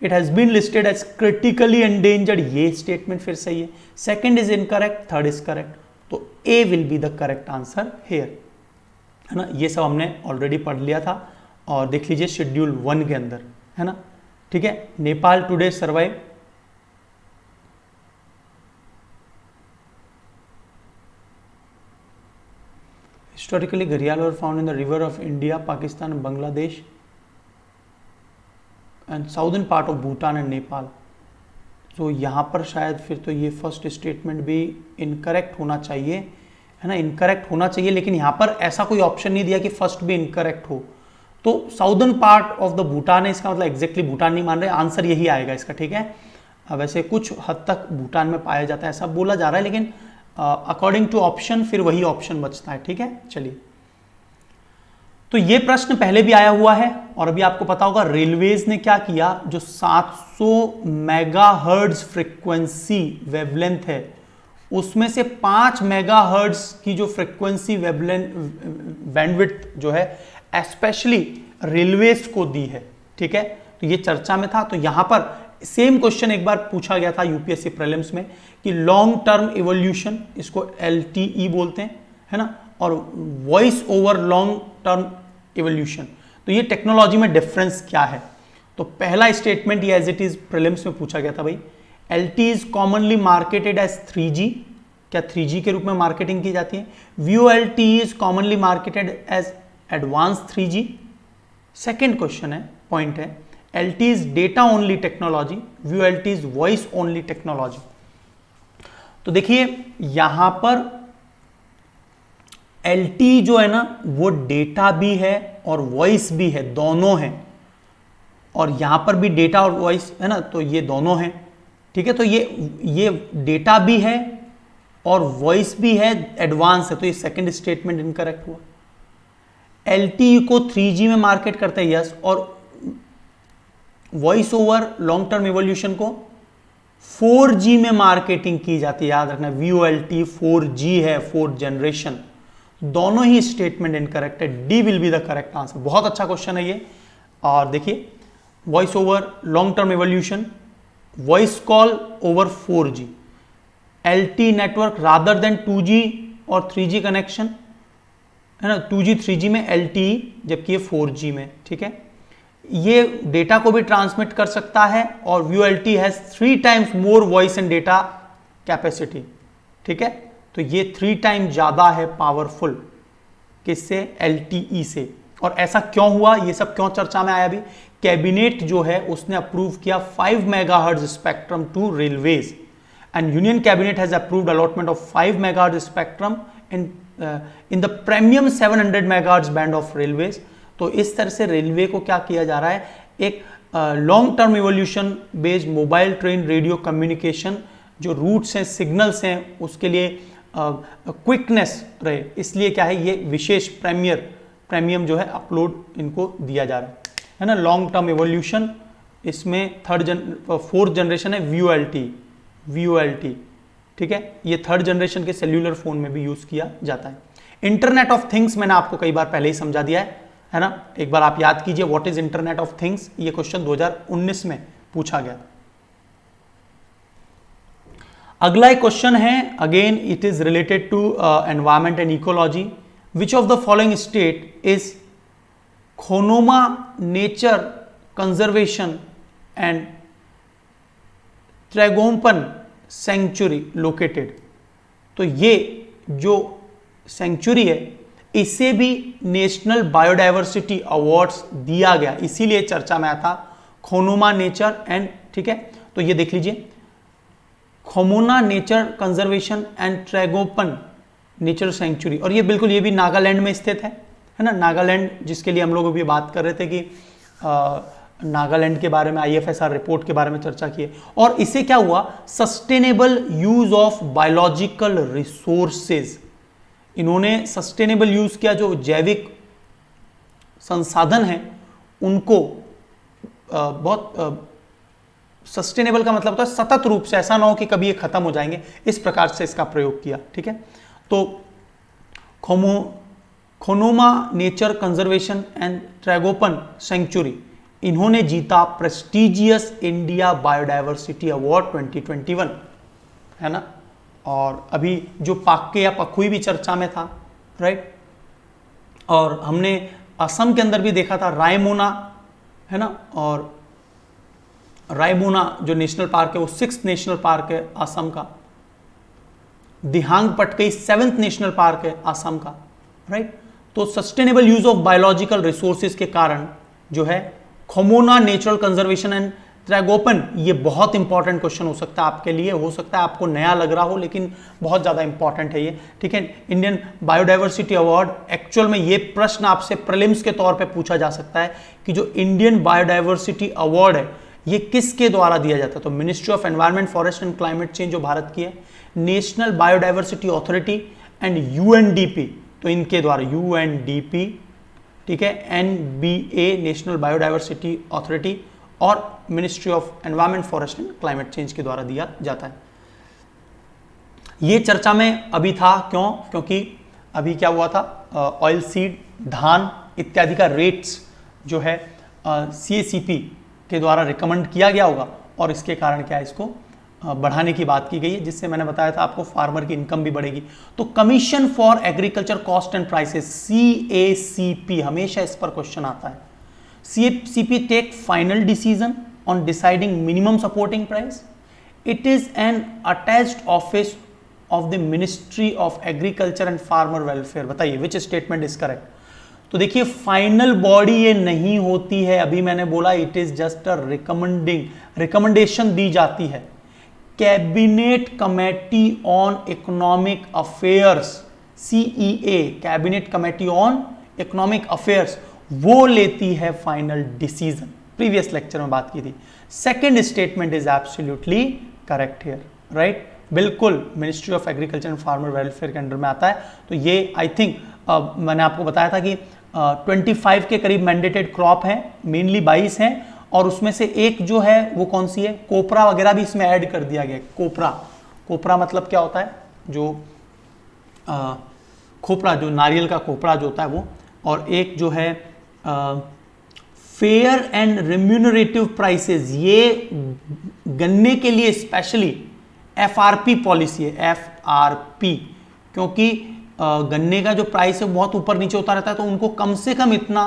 It has been listed as critically endangered, ये स्टेटमेंट फिर सही है। Second is incorrect, third is correct, तो A will be the correct answer here, है ना। ये सब हमने ऑलरेडी पढ़ लिया था, और देख लीजिए शेड्यूल 1 के अंदर, है ना, ठीक है। नेपाल टुडे सर्वाइव, historically घड़ियाल were found in the river of India, Pakistan, Bangladesh and southern part of Bhutan and Nepal। तो यहाँ पर शायद फिर तो ये फर्स्ट स्टेटमेंट भी इनकरेक्ट होना चाहिए, है ना, इनकरेक्ट होना चाहिए, लेकिन यहाँ पर ऐसा कोई ऑप्शन नहीं दिया कि फर्स्ट भी इनकरेक्ट हो। तो southern part of the Bhutan है, इसका मतलब एग्जैक्टली भूटान नहीं मान रहे, आंसर यही आएगा इसका, ठीक है। वैसे कुछ हद तक भूटान में पाया जाता है ऐसा बोला जा रहा है, लेकिन अकॉर्डिंग टू ऑप्शन फिर वही ऑप्शन बचता है, ठीक है। चलिए, तो ये प्रश्न पहले भी आया हुआ है, और अभी आपको पता होगा रेलवेज ने क्या किया, जो 700 मेगाहर्ट्ज फ्रीक्वेंसी वेवलेंथ है, उसमें से 5 मेगाहर्ट्ज की जो फ्रीक्वेंसी बैंडविड्थ जो है स्पेशली रेलवेज को दी है, ठीक है। तो ये चर्चा में था। तो यहां पर सेम क्वेश्चन एक बार पूछा गया था यूपीएससी प्रीलिम्स में कि लॉन्ग टर्म इवोल्यूशन, इसको LTE बोलते हैं, है ना, और voice over long term evolution, तो ये टेक्नोलॉजी में डिफरेंस क्या है। तो पहला स्टेटमेंट ये एज इट इज प्रीलिम्स में पूछा गया था भाई, LTE is commonly marketed as 3G, क्या 3G के रूप में मार्केटिंग की जाती है। VoLTE is commonly marketed as advance 3G। Second question है, पॉइंट है, LTE is data only technology, VoLTE is voice only technology. तो देखिए यहां पर LTE जो है ना, वो डेटा भी है और वॉइस भी है, दोनों हैं, और यहां पर भी डेटा और वॉइस है ना, तो ये दोनों हैं, ठीक है। तो ये डेटा भी है और वॉइस भी है, एडवांस है, तो ये सेकंड स्टेटमेंट इनकरेक्ट हुआ। LTE को 3G में मार्केट करते हैं, यस, और voice over long term evolution को 4G में मार्केटिंग की जाती है, याद रखना। VoLTE 4G है, 4th जनरेशन। दोनों ही स्टेटमेंट इनकरेक्ट है, D will be the correct answer. बहुत अच्छा क्वेश्चन है ये। और देखिए, voice over long term evolution, voice call over 4G, LTE network rather than 2G और 3G कनेक्शन, है ना, 2G 3G में LTE, जबकि ये 4G में, ठीक है। ये डेटा को भी ट्रांसमिट कर सकता है, और VoLTE has 3 times more voice and data capacity, ठीक है। तो ये 3 टाइम ज्यादा है पावरफुल किससे? LTE से। और ऐसा क्यों हुआ, ये सब क्यों चर्चा में आया? अभी कैबिनेट जो है उसने अप्रूव किया 5 megahertz spectrum to railways, and union cabinet has approved allotment of 5 megahertz spectrum in the premium 700 megahertz band of railways. तो इस तरह से रेलवे को क्या किया जा रहा है, एक long term evolution based mobile train radio communication जो रूट्स हैं, सिग्नल्स हैं, उसके लिए क्विकनेस रहे, इसलिए क्या है, ये विशेष प्रीमियम जो है अपलोड इनको दिया जा रहा है ना। लॉन्ग टर्म इवोल्यूशन, इसमें फोर्थ जनरेशन है VoLTE, ठीक है, ये थर्ड जनरेशन के सेल्यूलर फोन में भी यूज किया जाता है। इंटरनेट ऑफ थिंग्स मैंने आपको कई बार पहले ही समझा दिया है ना, एक बार आप याद कीजिए, what is internet of things, ये क्वेश्चन 2019 में पूछा गया। अगला एक क्वेश्चन है, again it is related to environment and ecology. Which of the following state is Khonoma nature conservation and tragopan sanctuary located? तो ये जो सेंचुरी है इसे भी नेशनल बायोडाइवर्सिटी अवार्ड्स दिया गया, इसीलिए चर्चा में आया था, खोनोमा नेचर एंड, ठीक है, तो ये देख लीजिए, Khonoma nature conservation and tragopan nature sanctuary, और ये बिल्कुल ये भी नागालैंड में स्थित है ना, नागालैंड, जिसके लिए हम लोग अभी बात कर रहे थे कि नागालैंड के बारे में IFSR रिपोर्ट के बारे में चर्चा की है। और इससे क्या हुआ, sustainable use of biological resources, इन्होंने सस्टेनेबल यूज किया, जो जैविक संसाधन हैं उनको बहुत सस्टेनेबल का मतलब होता है सतत रूप से, ऐसा ना हो कि कभी ये खत्म हो जाएंगे, इस प्रकार से इसका प्रयोग किया, ठीक है। तो Khonoma nature conservation and tragopan sanctuary, इन्होंने जीता प्रेस्टिजियस इंडिया बायोडाइवर्सिटी अवार्ड 2021, है ना। और अभी जो पाक्के या पखुई भी चर्चा में था, राइट, और हमने असम के अंदर भी देखा था रायमोना, है ना, और रायमोना जो नेशनल पार्क है वो 6th नेशनल पार्क है असम का, दिहांग पटकई 7th नेशनल पार्क है असम का, राइट। तो sustainable use of biological resources के कारण जो है खोमोना नेचुरल कंजर्वेशन एंड ट्रैगोपन, ये बहुत इंपॉर्टेंट क्वेश्चन हो सकता है आपके लिए, हो सकता है आपको नया लग रहा हो लेकिन बहुत ज्यादा इंपॉर्टेंट है ये, ठीक है। इंडियन बायोडाइवर्सिटी अवार्ड, एक्चुअल में ये प्रश्न आपसे प्रीलिम्स के तौर पे पूछा जा सकता है कि जो इंडियन बायोडाइवर्सिटी अवार्ड है ये किसके द्वारा दिया जाता है, तो ministry of environment, forest and climate change जो भारत की है, national biodiversity authority and UNDP, तो इनके द्वारा UNDP, ठीक है, NBA नेशनल बायोडाइवर्सिटी अथॉरिटी और ministry of environment, forest and climate change के द्वारा दिया जाता है। ये चर्चा में अभी था, क्यों? क्योंकि अभी क्या हुआ था, ऑयल सीड, धान इत्यादि का रेट्स जो है CACP के द्वारा रिकमेंड किया गया होगा, और इसके कारण क्या है, इसको बढ़ाने की बात की गई है, जिससे मैंने बताया था आपको फार्मर की इनकम भी बढ़ेगी। तो commission for agriculture cost and prices, CACP, हमेशा इस पर क्वेश्चन आता है। CACP take final decision on deciding minimum supporting price, it is an attached office of the ministry of agriculture and farmer welfare. बताइए which statement is correct? तो देखिए final body ये नहीं होती है, अभी मैंने बोला it is just a recommendation दी जाती है। Cabinet committee on economic affairs, CEA, cabinet committee on economic affairs, वो लेती है फाइनल डिसीजन, प्रीवियस लेक्चर में बात की थी। Second statement is absolutely correct here, right, बिल्कुल ministry of agriculture and farmer welfare के अंडर में आता है। तो ये आई थिंक मैंने आपको बताया था कि 25 के करीब मैंडेटेड क्रॉप है, मेनली 22 हैं, और उसमें से एक जो है वो कौन सी है, कोपरा वगैरह भी इसमें ऐड कर दिया गया। कोपरा मतलब क्या होता है, जो खोपरा, जो नारियल का खोपरा जो होता है वो, और एक जो है फेयर एंड रेम्यूनरेटिव प्राइसेस, ये गन्ने के लिए स्पेशली FRP पॉलिसी है, FRP, क्योंकि गन्ने का जो प्राइस है बहुत ऊपर नीचे होता रहता है, तो उनको कम से कम इतना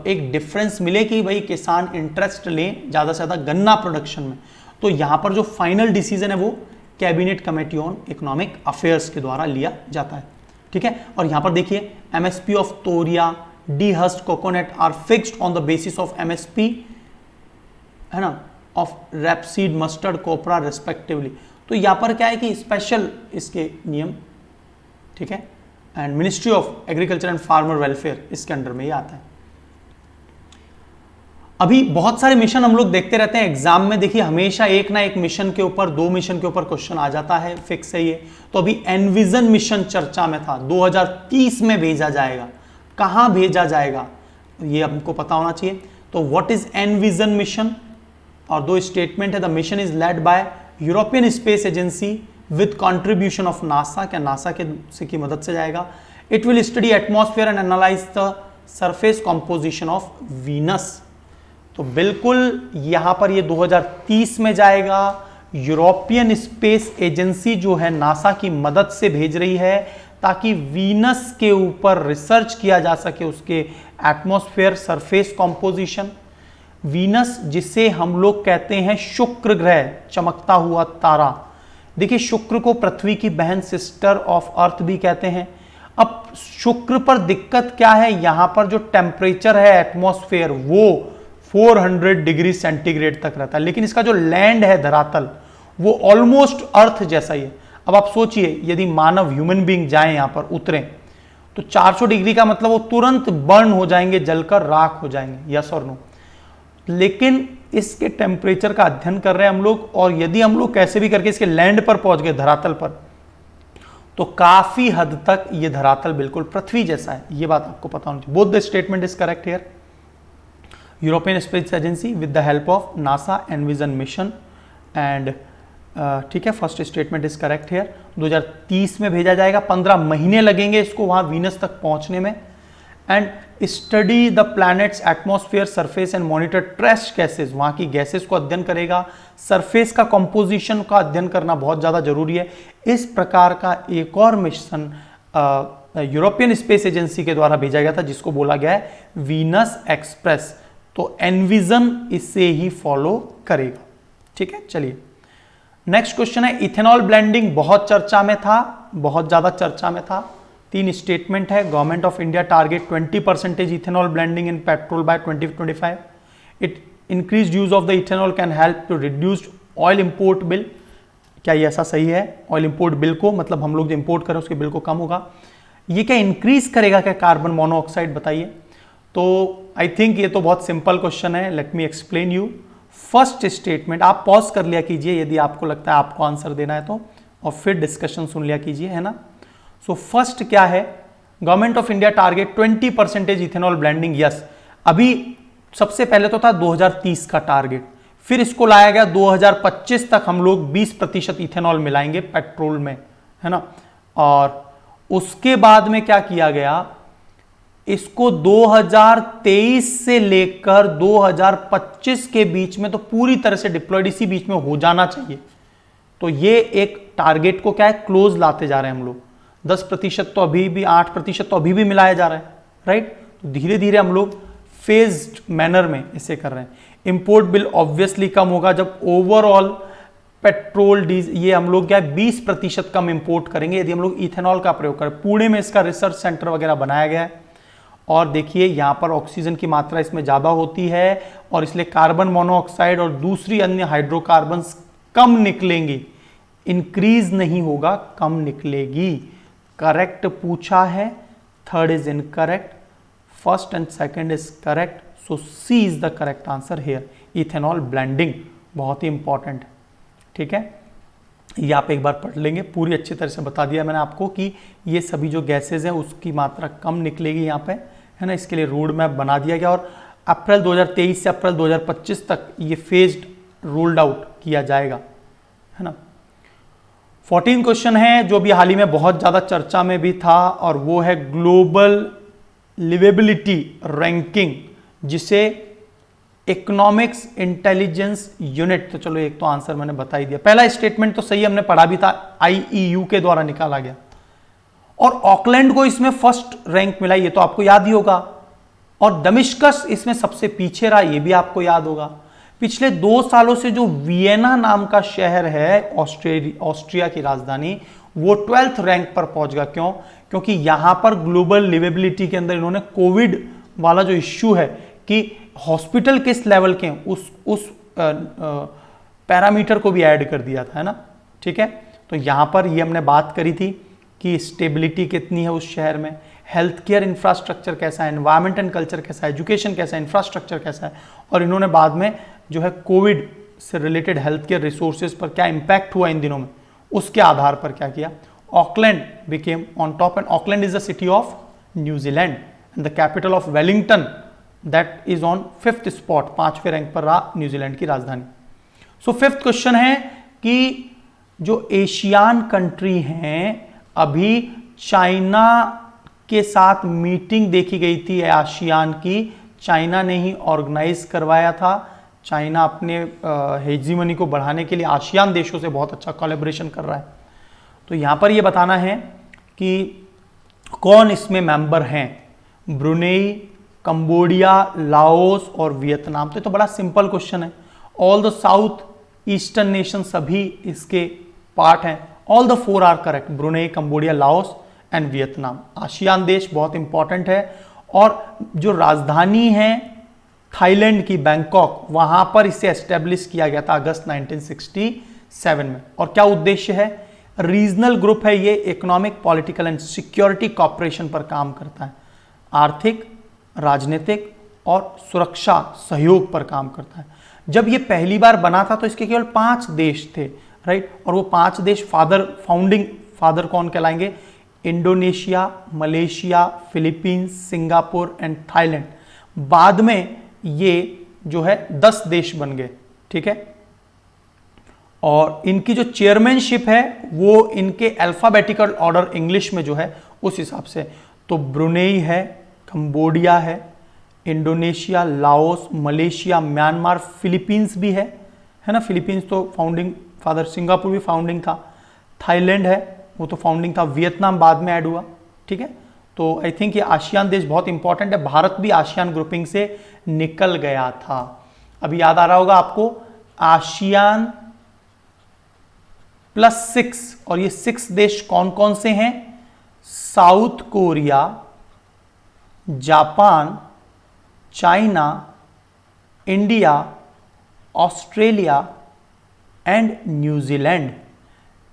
एक डिफरेंस मिले कि भाई किसान इंटरेस्ट लें ज़्यादा से ज़्यादा गन्ना प्रोडक्शन में। तो यहाँ पर जो फाइनल डिसीजन है वो cabinet committee on economic affairs के द्वारा लिया जाता है, ठीक है। और यहां पर देखिए MSP of toria, dehusked coconut are fixed on the basis of MSP, है ना, of rapeseed, mustard, copra respectively. तो यहां पर क्या है कि स्पेशल इसके नियम, ठीक है, and ministry of agriculture and farmer welfare इसके अंडर में ये आता है। अभी बहुत सारे मिशन हम लोग देखते रहते हैं एग्जाम में, देखिए हमेशा एक ना एक मिशन के ऊपर, 2 मिशन के ऊपर क्वेश्चन आ जाता है, फिक्स है ये। तो अभी एनविजन मिशन चर्चा में था, 2030 में भेजा जाएगा। कहां भेजा जाएगा ये हमको पता होना चाहिए। तो व्हाट इज एनविजन मिशन, और 2 स्टेटमेंट है। The mission is led by European space agency with contribution of NASA, क्या नासा के की मदद से जाएगा। It will study atmosphere and analyse the surface composition of Venus. तो बिल्कुल यहां पर ये 2030 में जाएगा। यूरोपियन स्पेस एजेंसी जो है नासा की मदद से भेज रही है ताकि वीनस के ऊपर रिसर्च किया जा सके, उसके एटमॉस्फेयर, सरफेस कंपोजिशन। वीनस जिसे हम लोग कहते हैं शुक्र ग्रह, चमकता हुआ तारा। देखिए शुक्र को पृथ्वी की बहन सिस्टर ऑफ अर्थ भी कहते हैं। अब शुक्र पर दिक्कत क्या है, यहां पर जो टेम्परेचर है एटमॉस्फेयर वो 400 डिग्री सेंटीग्रेड तक रहता है, लेकिन इसका जो लैंड है धरातल वो ऑलमोस्ट अर्थ जैसा ही है। अब आप सोचिए यदि मानव, ह्यूमन बीइंग जाए यहां पर उतरे तो 400 डिग्री का मतलब वो तुरंत बर्न हो जाएंगे, जलकर राख हो जाएंगे, यस और नो। लेकिन इसके टेम्परेचर का अध्ययन कर रहे हैं हम लोग, और यदि हम लोग कैसे भी करके इसके लैंड पर पहुंच गए, धरातल पर, तो काफी हद तक ये धरातल बिल्कुल पृथ्वी जैसा है। ये बात आपको पता होनी चाहिए। Both the statement is correct here. European space agency with the help of NASA envision mission and, ठीक है, first statement is correct here. 2030 में भेजा जाएगा, 15 महीने लगेंगे इसको वहां वीनस तक पहुंचने में। And study the planets atmosphere, surface and monitor trace gases, वहां की गैसेस को अध्ययन करेगा। सरफेस का कंपोजिशन का अध्ययन करना बहुत ज्यादा जरूरी है। इस प्रकार का एक और मिशन यूरोपियन स्पेस एजेंसी के द्वारा भेजा गया था जिसको बोला गया है वीनस एक्सप्रेस। तो एनविजन इससे ही फॉलो करेगा, ठीक है। चलिए नेक्स्ट क्वेश्चन है इथेनॉल ब्लेंडिंग, बहुत चर्चा में था, बहुत ज्यादा चर्चा में था। 3 स्टेटमेंट है। Government of India target 20% ethanol blending in petrol by 2025। It increase use of the ethanol can help to reduce oil import bill. क्या ये ऐसा सही है? ऑयल इंपोर्ट बिल को, मतलब हम लोग जो इंपोर्ट करें उसके बिल को कम होगा। ये क्या इंक्रीज करेगा क्या कार्बन मोनोऑक्साइड, बताइए। तो आई थिंक ये तो बहुत सिंपल क्वेश्चन है, let me explain you. First statement आप पॉज कर लिया कीजिए यदि आपको लगता है आपको आंसर देना है तो, और फिर डिस्कशन सुन लिया कीजिए, है ना। सो फर्स्ट क्या है, government of India target 20% ethanol blending, yes. अभी सबसे पहले तो था 2030 का टारगेट, फिर इसको लाया गया 2025 तक हम लोग 20% इथेनॉल मिलाएंगे पेट्रोल में, है ना। और उसके बाद में क्या किया गया, इसको 2023 से लेकर 2025 के बीच में तो पूरी तरह से डिप्लॉयड, इसी बीच में हो जाना चाहिए। तो ये एक टारगेट को क्या है, क्लोज लाते जा रहे हैं हम लोग। 10% तो अभी भी, 8% तो अभी भी मिलाया जा रहा है, राइट। तो धीरे धीरे हम लोग फेज्ड मैनर में इसे कर रहे हैं। इंपोर्ट बिल ऑब्वियसली कम होगा जब ओवरऑल पेट्रोल डीजल, ये हम लोग क्या है 20% कम इंपोर्ट करेंगे यदि हम लोग इथेनॉल का प्रयोग करें। पुणे में इसका रिसर्च सेंटर वगैरह बनाया गया है, और देखिए यहां पर ऑक्सीजन की मात्रा इसमें ज्यादा होती है और इसलिए कार्बन मोनोऑक्साइड और दूसरी अन्य हाइड्रोकार्बन्स कम निकलेंगी, इंक्रीज नहीं होगा, कम निकलेगी। करेक्ट पूछा है, third is incorrect, first and second is correct, so C is the correct answer here. Ethanol blending बहुत ही इंपॉर्टेंट है, ठीक है। ये आप एक बार पढ़ लेंगे, पूरी अच्छी तरह से बता दिया मैंने आपको कि ये सभी जो गैसेज हैं उसकी मात्रा कम निकलेगी यहाँ पे, है ना। इसके लिए रोड मैप बना दिया गया और अप्रैल 2023 से अप्रैल 2025 तक ये फेज्ड रोल्ड आउट किया जाएगा, है ना। 14 क्वेश्चन है जो भी हाल ही में बहुत ज्यादा चर्चा में भी था, और वो है ग्लोबल लिवेबिलिटी रैंकिंग, जिसे इकोनॉमिक्स इंटेलिजेंस यूनिट, तो चलो एक तो आंसर मैंने बता ही दिया। पहला स्टेटमेंट तो सही, हमने पढ़ा भी था, IEU के द्वारा निकाला गया, और ऑकलैंड को इसमें फर्स्ट रैंक मिला, ये तो आपको याद ही होगा। और दमिश्कस इसमें सबसे पीछे रहा, ये भी आपको याद होगा। पिछले 2 सालों से जो वियना नाम का शहर है, ऑस्ट्रिया की राजधानी, वो 12th रैंक पर पहुंच गया। क्यों? क्योंकि यहां पर ग्लोबल लिवेबिलिटी के अंदर इन्होंने कोविड वाला जो इश्यू है कि हॉस्पिटल किस लेवल के हैं उस पैरामीटर को भी ऐड कर दिया था, है ना। ठीक है, तो यहां पर ये हमने बात करी थी कि स्टेबिलिटी कितनी है उस शहर में, हेल्थ केयर इंफ्रास्ट्रक्चर कैसा है, एनवायरमेंट एंड कल्चर कैसा है, एजुकेशन कैसा है, इंफ्रास्ट्रक्चर कैसा है, और इन्होंने बाद में जो है कोविड से रिलेटेड हेल्थ केयर रिसोर्सेज पर क्या इंपैक्ट हुआ इन दिनों में, उसके आधार पर क्या किया। Auckland became on top, and Auckland is the city of New Zealand and the capital of Wellington that is on 5th spot, 5वें रैंक पर रहा न्यूजीलैंड की राजधानी। सो 5th क्वेश्चन है कि जो एशियान कंट्री हैं, अभी चाइना के साथ मीटिंग देखी गई थी आसियान की, चाइना ने ही ऑर्गेनाइज करवाया था। चाइना अपने हेजीमनी को बढ़ाने के लिए आसियान देशों से बहुत अच्छा कोलैबोरेशन कर रहा है। तो यहां पर यह बताना है कि कौन इसमें मेंबर हैं, ब्रुनेई, कंबोडिया, लाओस और वियतनाम। तो बड़ा सिंपल क्वेश्चन है। All the south eastern nation सभी इसके पार्ट हैं। All the 4 are correct, Brunei, Cambodia, Laos and Vietnam. ASEAN देश बहुत इंपॉर्टेंट है। और जो राजधानी है थाईलैंड की, बैंकॉक, वहां पर इसे एस्टेब्लिश किया गया था अगस्त 1967 में। और क्या उद्देश्य है? रीजनल ग्रुप है ये, economic, political and security corporation पर काम करता है। आर्थिक, राजनीतिक और सुरक्षा सहयोग पर काम करता है। जब ये पहली बार बना था तो इसके केवल 5 देश थे, राइट। और वो 5 देश फाउंडिंग फादर कौन कहलाएंगे? Indonesia, Malaysia, Philippines, Singapore and Thailand. बाद में ये जो है 10 देश बन गए, ठीक है। और इनकी जो चेयरमैनशिप है वो इनके अल्फाबेटिकल ऑर्डर इंग्लिश में जो है उस हिसाब से। तो ब्रुनेई है, कंबोडिया है, Indonesia, Laos, Malaysia, Myanmar, Philippines भी है ना। फिलीपींस तो फाउंडिंग फादर, सिंगापुर भी फाउंडिंग था, थाईलैंड है वो तो फाउंडिंग था, वियतनाम बाद में ऐड हुआ, ठीक है। तो आई थिंक ये आसियान देश बहुत इंपॉर्टेंट है। भारत भी आसियान ग्रुपिंग से निकल गया था। अभी याद आ रहा होगा आपको, आसियान +6, और ये 6 देश कौन कौन से हैं? South Korea, Japan, China, India, Australia and New Zealand.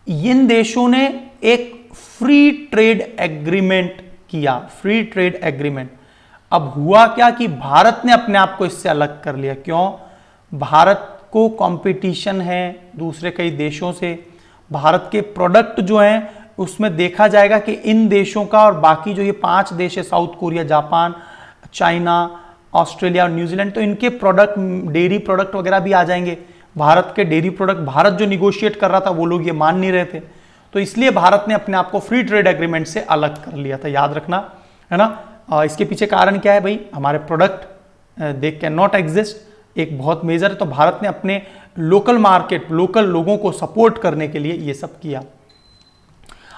इन देशों ने एक फ्री ट्रेड एग्रीमेंट किया, फ्री ट्रेड एग्रीमेंट। अब हुआ क्या कि भारत ने अपने आप को इससे अलग कर लिया। क्यों? भारत को कंपटीशन है दूसरे कई देशों से। भारत के प्रोडक्ट जो हैं उसमें देखा जाएगा कि इन देशों का और बाकी जो ये 5 देश है, south Korea, Japan, China, Australia और न्यूजीलैंड, तो इनके प्रोडक्ट, डेयरी प्रोडक्ट वगैरह भी आ जाएंगे। भारत के डेयरी प्रोडक्ट, भारत जो निगोशिएट कर रहा था वो लोग ये मान नहीं रहे थे, तो इसलिए भारत ने अपने आप को फ्री ट्रेड एग्रीमेंट से अलग कर लिया था। याद रखना, है ना। इसके पीछे कारण क्या है भाई? हमारे product they can not exist, एक बहुत मेजर है। तो भारत ने अपने लोकल मार्केट, लोकल लोगों को सपोर्ट करने के लिए ये सब किया।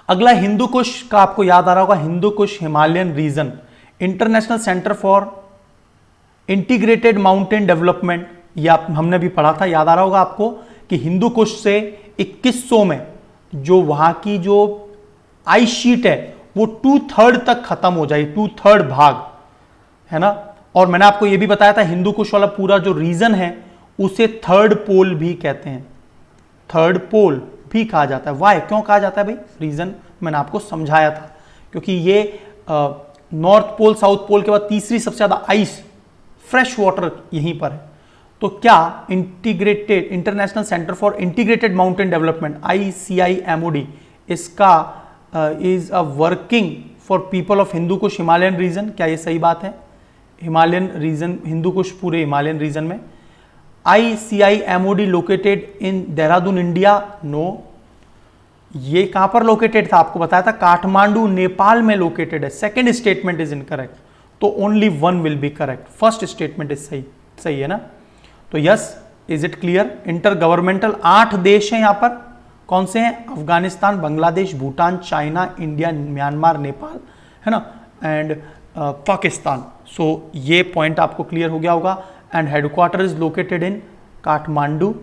अगला हिंदू कुश का आपको याद आ रहा होगा, Hindu Kush Himalayan region, international centre for integrated mountain development, ये हमने भी पढ़ा था। याद आ रहा होगा आपको कि हिंदू कुश से 2100 में जो वहां की जो आइस शीट है वो 2/3 तक खत्म हो जाएगी, 2/3 भाग, है ना। और मैंने आपको ये भी बताया था हिंदू कुश वाला पूरा जो रीजन है उसे थर्ड पोल भी कहते हैं, थर्ड पोल भी कहा जाता है। वाई, क्यों कहा जाता है भाई? रीजन मैंने आपको समझाया था, क्योंकि ये नॉर्थ पोल, साउथ पोल के बाद तीसरी सबसे ज्यादा आइस, फ्रेश वाटर यहीं पर है। तो क्या integrated, international centre for integrated mountain development, ICIMOD, इसका is a working for people of Hindu Kush Himalayan region. क्या ये सही बात है? हिमालयन रीजन, हिंदू कुश पूरे हिमालयन रीजन में। ICIMOD located in Dehradun, India? No. ये कहां पर लोकेटेड था? आपको बताया था काठमांडू, नेपाल में लोकेटेड है। सेकेंड स्टेटमेंट इज इनकरेक्ट, तो only 1 will be correct. First statement is सही, सही है ना। तो yes, is it clear? Inter governmental 8 देश हैं यहां पर। कौन से हैं? Afghanistan, Bangladesh, Bhutan, China, India, Myanmar, Nepal, है ना, एंड पाकिस्तान। सो ये पॉइंट आपको क्लियर हो गया होगा। And headquarter is located in Kathmandu,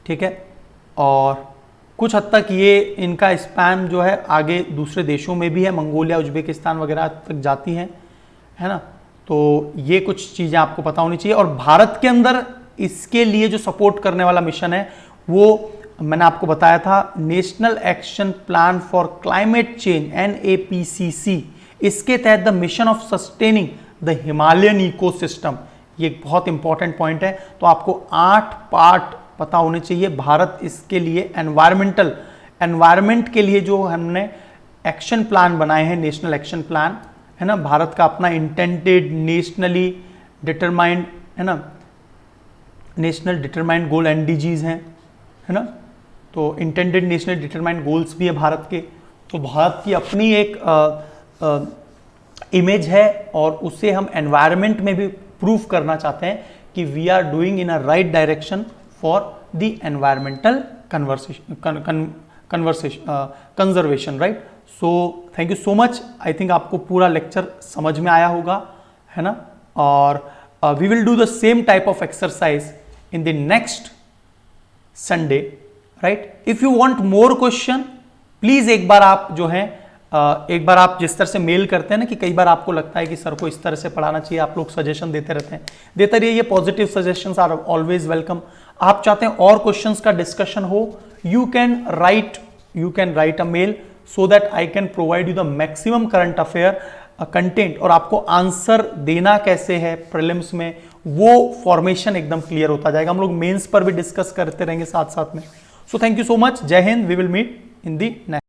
ठीक है। और कुछ हद तक ये इनका स्पैन जो है आगे दूसरे देशों में भी है, मंगोलिया, उज्बेकिस्तान वगैरह तक जाती हैं, है ना। तो ये कुछ चीज़ें आपको पता होनी चाहिए। और भारत के अंदर इसके लिए जो सपोर्ट करने वाला मिशन है वो मैंने आपको बताया था, national action plan for climate change NAPCC। इसके तहत the mission of sustaining the Himalayan ecosystem, ये एक बहुत इंपॉर्टेंट पॉइंट है। तो आपको 8 पार्ट पता होने चाहिए। भारत इसके लिए एनवायरमेंट के लिए जो हमने एक्शन प्लान बनाए हैं, नेशनल एक्शन प्लान, है ना, भारत का अपना इंटेंडेड नेशनली डिटरमाइंड, है ना, नेशनल डिटरमाइंड गोल NDGs हैं, है ना। तो इंटेंडेड नेशनल डिटरमाइंड गोल्स भी है भारत के। तो भारत की अपनी एक इमेज है और उसे हम एनवायरनमेंट में भी प्रूफ करना चाहते हैं कि we are doing in a right direction for the environmental conservation, right. So thank you so much. I think आपको पूरा लेक्चर समझ में आया होगा, है ना। और we will do the same type of exercise in the next Sunday, right. If you want more question, please एक बार आप जो है एक बार आप जिस तरह से मेल करते हैं ना कि कई बार आपको लगता है कि सर को इस तरह से पढ़ाना चाहिए, आप लोग सजेशन देते रहते हैं, देते रहिए। Positive suggestions are always welcome. आप चाहते हैं और क्वेश्चंस का डिस्कशन हो, you can write a mail so that I can provide you the maximum current affair content. और आपको आंसर देना कैसे है प्रीलिम्स में, वो फॉर्मेशन एकदम क्लियर होता जाएगा। हम लोग मेंस पर भी डिस्कस करते रहेंगे साथ साथ में। So thank you so much. जय हिंद। We will meet in the next.